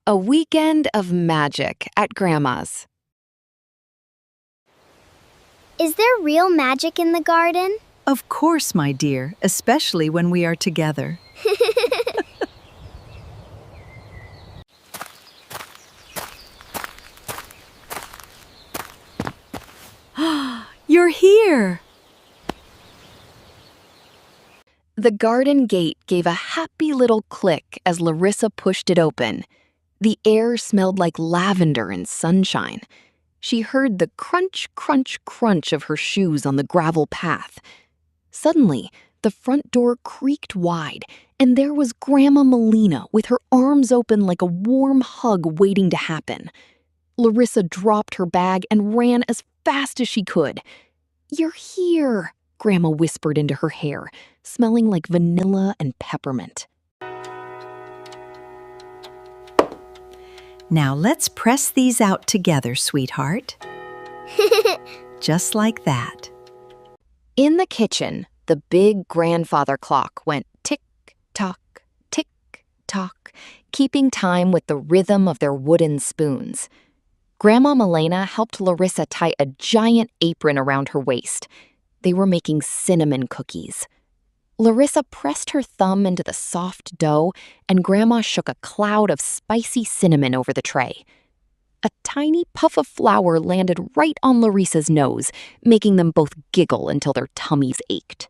A weekend of magic at Grandma's. Is there real magic in the garden? Of course, my dear, especially when we are together. You're here! The garden gate gave a happy little click as Larisa pushed it open. The air smelled like lavender and sunshine. She heard the crunch, crunch, crunch of her shoes on the gravel path. Suddenly, the front door creaked wide, and there was Grandma Milena with her arms open like a warm hug waiting to happen. Larisa dropped her bag and ran as fast as she could. "You're here," Grandma whispered into her hair, smelling like vanilla and peppermint. Now let's press these out together, sweetheart. Just like that. In the kitchen, the big grandfather clock went tick-tock, tick-tock, keeping time with the rhythm of their wooden spoons. Grandma Milena helped Larisa tie a giant apron around her waist. They were making cinnamon cookies. Larisa pressed her thumb into the soft dough, and Grandma shook a cloud of spicy cinnamon over the tray. A tiny puff of flour landed right on Larisa's nose, making them both giggle until their tummies ached.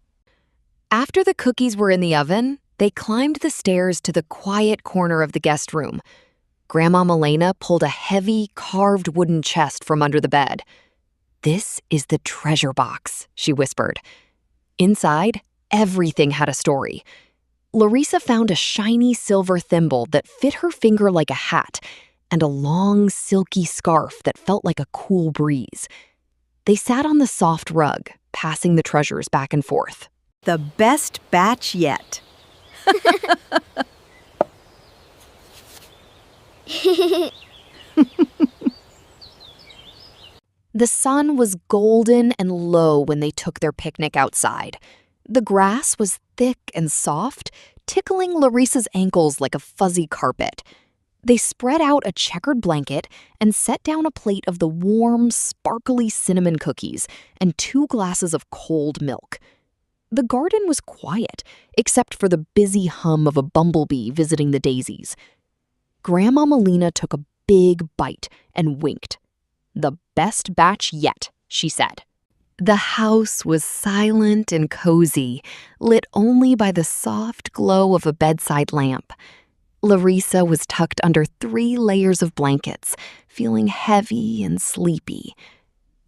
After the cookies were in the oven, they climbed the stairs to the quiet corner of the guest room. Grandma Milena pulled a heavy, carved wooden chest from under the bed. "This is the treasure box," she whispered. Inside, everything had a story. Larisa found a shiny silver thimble that fit her finger like a hat, and a long, silky scarf that felt like a cool breeze. They sat on the soft rug, passing the treasures back and forth. The best batch yet. The sun was golden and low when they took their picnic outside. The grass was thick and soft, tickling Larisa's ankles like a fuzzy carpet. They spread out a checkered blanket and set down a plate of the warm, sparkly cinnamon cookies and 2 glasses of cold milk. The garden was quiet, except for the busy hum of a bumblebee visiting the daisies. Grandma Milena took a big bite and winked. "The best batch yet," she said. The house was silent and cozy, lit only by the soft glow of a bedside lamp. Larisa was tucked under 3 layers of blankets, feeling heavy and sleepy.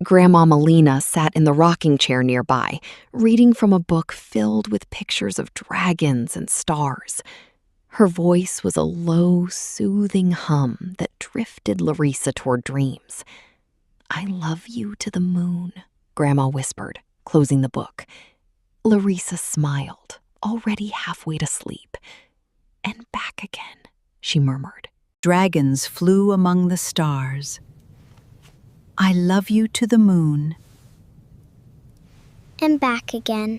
Grandma Milena sat in the rocking chair nearby, reading from a book filled with pictures of dragons and stars. Her voice was a low, soothing hum that drifted Larisa toward dreams. "I love you to the moon," Grandma whispered, closing the book. Larisa smiled, already halfway to sleep. "And back again," she murmured. Dragons flew among the stars. I love you to the moon. And back again.